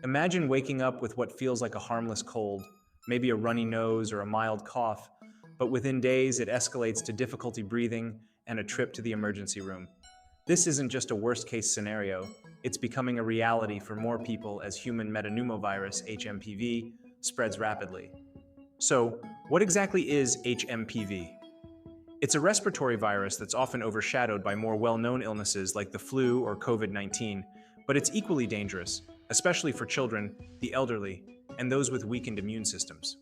Imagine waking up with what feels like a harmless cold, maybe a runny nose or a mild cough, but within days it escalates to difficulty breathing and a trip to the emergency room. This isn't just a worst case scenario, it's becoming a reality for more people as human metapneumovirus HMPV spreads rapidly. So, what exactly is HMPV? It's a respiratory virus that's often overshadowed by more well known illnesses like the flu or COVID 19, but it's equally dangerous, especially for children, the elderly, and those with weakened immune systems.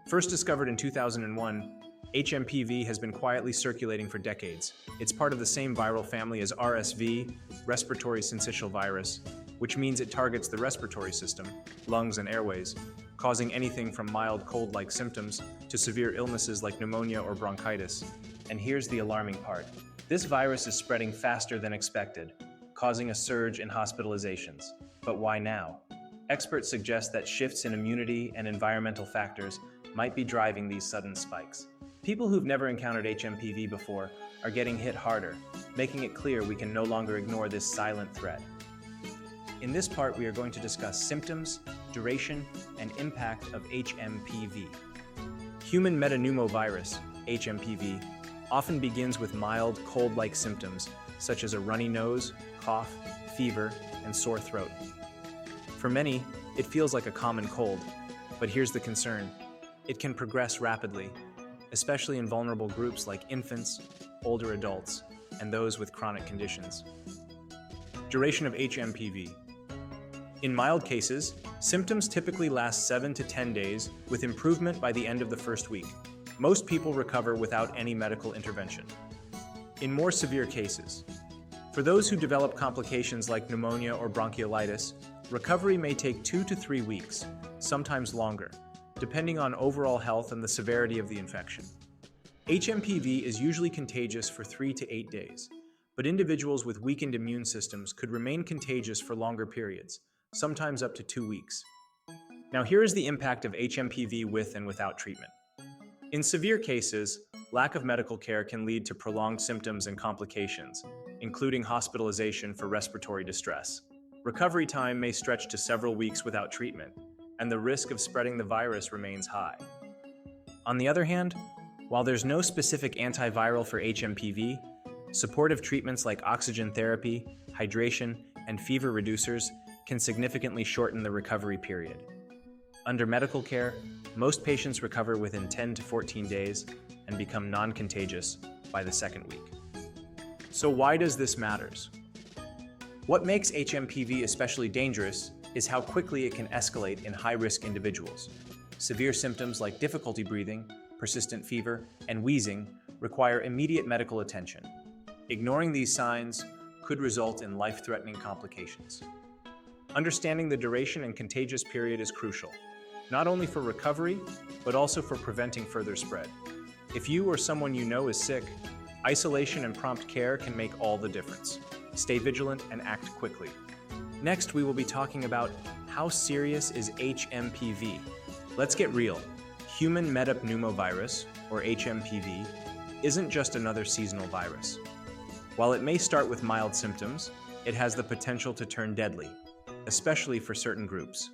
First discovered in 2001, HMPV has been quietly circulating for decades. It's part of the same viral family as RSV, respiratory syncytial virus, which means it targets the respiratory system, lungs, and airways, causing anything from mild cold-like symptoms to severe illnesses like pneumonia or bronchitis. And here's the alarming part. This virus is spreading faster than expected, causing a surge in hospitalizations. But why now? Experts suggest that shifts in immunity and environmental factors might be driving these sudden spikes. People who've never encountered HMPV before are getting hit harder, making it clear we can no longer ignore this silent threat. In this part, we are going to discuss symptoms, duration, and impact of HMPV. Human metapneumovirus, HMPV, often begins with mild, cold-like symptoms, such as a runny nose, cough, fever, and sore throat. For many, it feels like a common cold, but here's the concern. It can progress rapidly, especially in vulnerable groups like infants, older adults, and those with chronic conditions. Duration of HMPV. In mild cases, symptoms typically last 7 to 10 days, with improvement by the end of the first week. Most people recover without any medical intervention. In more severe cases, for those who develop complications like pneumonia or bronchiolitis, recovery may take 2 to 3 weeks, sometimes longer, depending on overall health and the severity of the infection. HMPV is usually contagious for 3 to 8 days, but individuals with weakened immune systems could remain contagious for longer periods, sometimes up to 2 weeks. Now here is the impact of HMPV with and without treatment. In severe cases, lack of medical care can lead to prolonged symptoms and complications, including hospitalization for respiratory distress. Recovery time may stretch to several weeks without treatment, and the risk of spreading the virus remains high. On the other hand, while there's no specific antiviral for HMPV, supportive treatments like oxygen therapy, hydration, and fever reducers can significantly shorten the recovery period. Under medical care, most patients recover within 10 to 14 days and become non-contagious by the second week. So why does this matter? What makes HMPV especially dangerous is how quickly it can escalate in high-risk individuals. Severe symptoms like difficulty breathing, persistent fever, and wheezing require immediate medical attention. Ignoring these signs could result in life-threatening complications. Understanding the duration and contagious period is crucial, not only for recovery, but also for preventing further spread. If you or someone you know is sick, isolation and prompt care can make all the difference. Stay vigilant and act quickly. Next, we will be talking about how serious is HMPV. Let's get real. Human Metapneumovirus, or HMPV, isn't just another seasonal virus. While it may start with mild symptoms, it has the potential to turn deadly, especially for certain groups.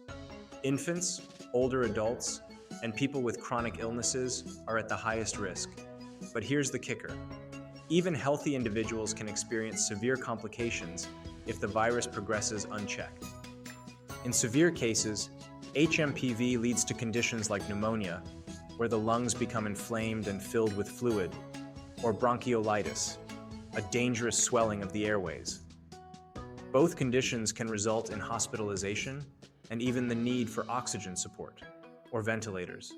Infants, older adults, and people with chronic illnesses are at the highest risk. But here's the kicker. Even healthy individuals can experience severe complications if the virus progresses unchecked. In severe cases, HMPV leads to conditions like pneumonia, where the lungs become inflamed and filled with fluid, or bronchiolitis, a dangerous swelling of the airways. Both conditions can result in hospitalization and even the need for oxygen support, or ventilators.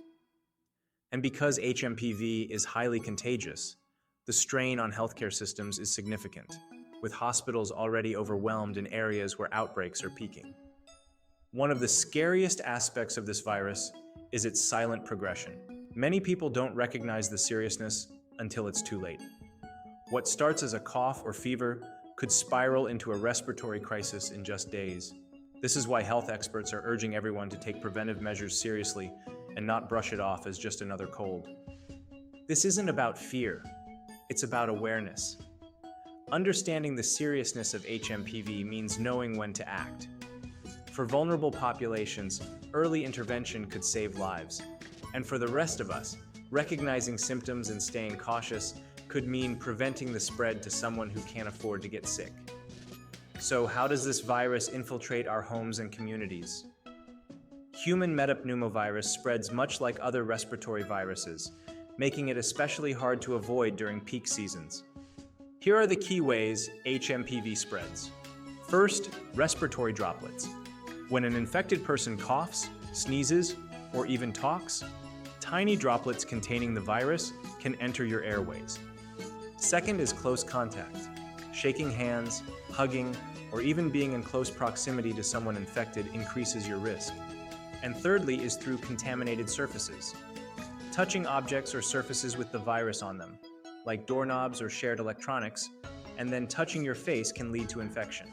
And because HMPV is highly contagious, the strain on healthcare systems is significant, with hospitals already overwhelmed in areas where outbreaks are peaking. One of the scariest aspects of this virus is its silent progression. Many people don't recognize the seriousness until it's too late. What starts as a cough or fever could spiral into a respiratory crisis in just days. This is why health experts are urging everyone to take preventive measures seriously and not brush it off as just another cold. This isn't about fear, it's about awareness. Understanding the seriousness of HMPV means knowing when to act. For vulnerable populations, early intervention could save lives. And for the rest of us, recognizing symptoms and staying cautious could mean preventing the spread to someone who can't afford to get sick. So how does this virus infiltrate our homes and communities? Human metapneumovirus spreads much like other respiratory viruses, making it especially hard to avoid during peak seasons. Here are the key ways HMPV spreads. First, respiratory droplets. When an infected person coughs, sneezes, or even talks, tiny droplets containing the virus can enter your airways. Second is close contact. Shaking hands, hugging, or even being in close proximity to someone infected increases your risk. And thirdly is through contaminated surfaces. Touching objects or surfaces with the virus on them, like doorknobs or shared electronics, and then touching your face can lead to infection.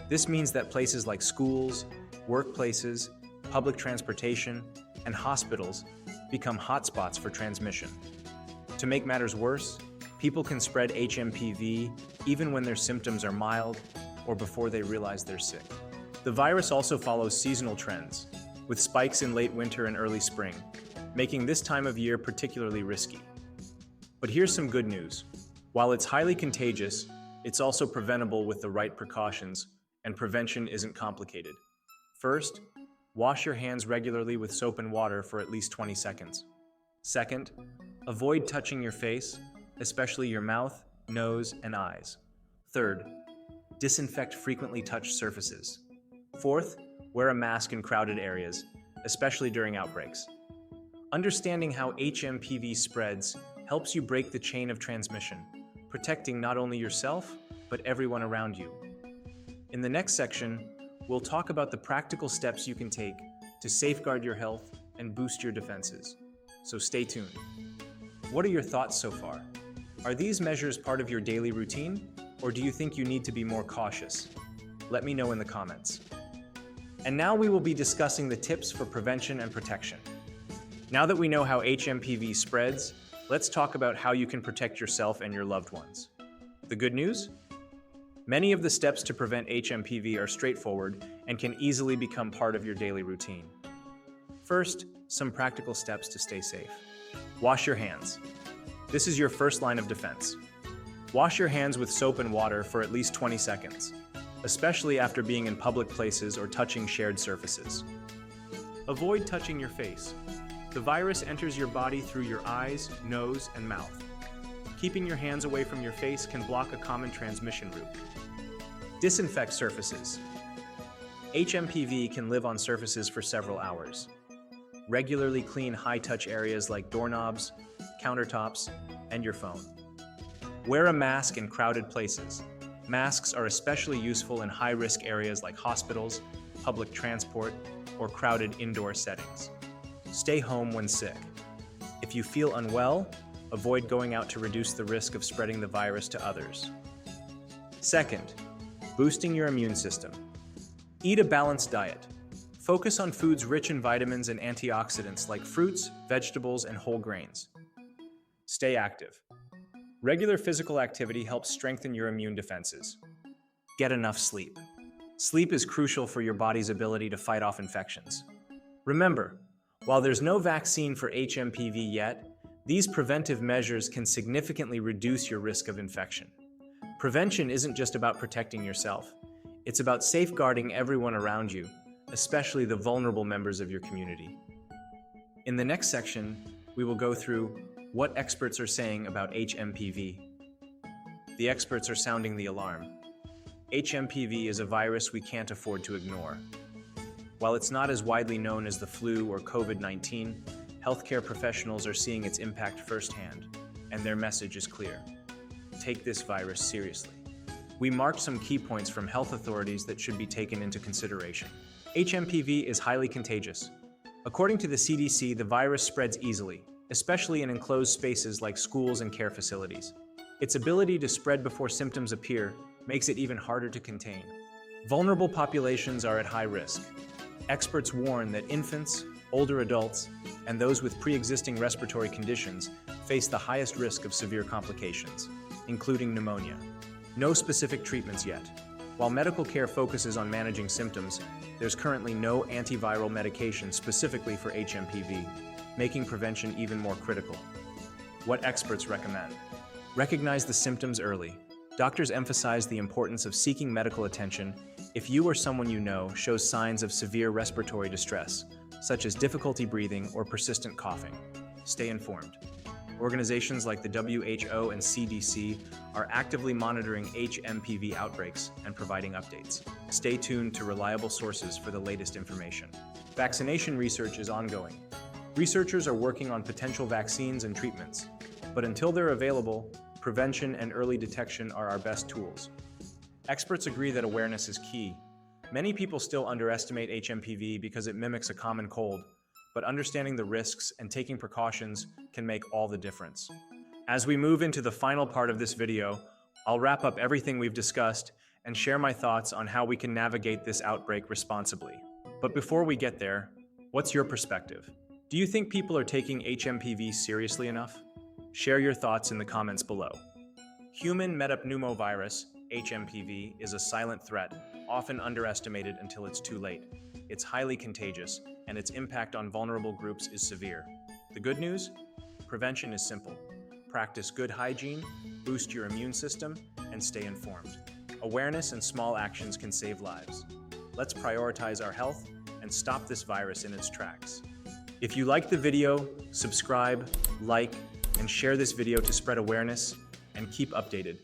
This means that places like schools, workplaces, public transportation, and hospitals become hotspots for transmission. To make matters worse, people can spread HMPV even when their symptoms are mild or before they realize they're sick. The virus also follows seasonal trends, with spikes in late winter and early spring, making this time of year particularly risky. But here's some good news. While it's highly contagious, it's also preventable with the right precautions, and prevention isn't complicated. First, wash your hands regularly with soap and water for at least 20 seconds. Second, avoid touching your face, especially your mouth, nose, and eyes. Third, disinfect frequently touched surfaces. Fourth, wear a mask in crowded areas, especially during outbreaks. Understanding how HMPV spreads helps you break the chain of transmission, protecting not only yourself, but everyone around you. In the next section, we'll talk about the practical steps you can take to safeguard your health and boost your defenses. So stay tuned. What are your thoughts so far? Are these measures part of your daily routine, or do you think you need to be more cautious? Let me know in the comments. And now we will be discussing the tips for prevention and protection. Now that we know how HMPV spreads, let's talk about how you can protect yourself and your loved ones. The good news? Many of the steps to prevent HMPV are straightforward and can easily become part of your daily routine. First, some practical steps to stay safe. Wash your hands. This is your first line of defense. Wash your hands with soap and water for at least 20 seconds, especially after being in public places or touching shared surfaces. Avoid touching your face. The virus enters your body through your eyes, nose, and mouth. Keeping your hands away from your face can block a common transmission route. Disinfect surfaces. HMPV can live on surfaces for several hours. Regularly clean high-touch areas like doorknobs, countertops, and your phone. Wear a mask in crowded places. Masks are especially useful in high-risk areas like hospitals, public transport, or crowded indoor settings. Stay home when sick. If you feel unwell, avoid going out to reduce the risk of spreading the virus to others. Second, boosting your immune system. Eat a balanced diet. Focus on foods rich in vitamins and antioxidants like fruits, vegetables, and whole grains. Stay active. Regular physical activity helps strengthen your immune defenses. Get enough sleep. Sleep is crucial for your body's ability to fight off infections. Remember, while there's no vaccine for HMPV yet, these preventive measures can significantly reduce your risk of infection. Prevention isn't just about protecting yourself. It's about safeguarding everyone around you, especially the vulnerable members of your community. In the next section, we will go through what experts are saying about HMPV. The experts are sounding the alarm. HMPV is a virus we can't afford to ignore. While it's not as widely known as the flu or COVID-19, healthcare professionals are seeing its impact firsthand, and their message is clear. Take this virus seriously. We marked some key points from health authorities that should be taken into consideration. HMPV is highly contagious. According to the CDC, the virus spreads easily, especially in enclosed spaces like schools and care facilities. Its ability to spread before symptoms appear makes it even harder to contain. Vulnerable populations are at high risk. Experts warn that infants, older adults, and those with pre-existing respiratory conditions face the highest risk of severe complications, including pneumonia. No specific treatments yet. While medical care focuses on managing symptoms, there's currently no antiviral medication specifically for HMPV, making prevention even more critical. What experts recommend? Recognize the symptoms early. Doctors emphasize the importance of seeking medical attention if you or someone you know shows signs of severe respiratory distress, such as difficulty breathing or persistent coughing. Stay informed. Organizations like the WHO and CDC are actively monitoring HMPV outbreaks and providing updates. Stay tuned to reliable sources for the latest information. Vaccination research is ongoing. Researchers are working on potential vaccines and treatments, but until they're available, prevention and early detection are our best tools. Experts agree that awareness is key. Many people still underestimate HMPV because it mimics a common cold, but understanding the risks and taking precautions can make all the difference. As we move into the final part of this video, I'll wrap up everything we've discussed and share my thoughts on how we can navigate this outbreak responsibly. But before we get there, what's your perspective? Do you think people are taking HMPV seriously enough? Share your thoughts in the comments below. Human Metapneumovirus Hmpv is a silent threat, often underestimated until it's too late. It's highly contagious, and its impact on vulnerable groups is severe. The good news? Prevention is simple. Practice good hygiene, boost your immune system, and stay informed. Awareness and small actions can save lives. Let's prioritize our health and stop this virus in its tracks. If you liked the video, subscribe, like, and share this video to spread awareness and keep updated.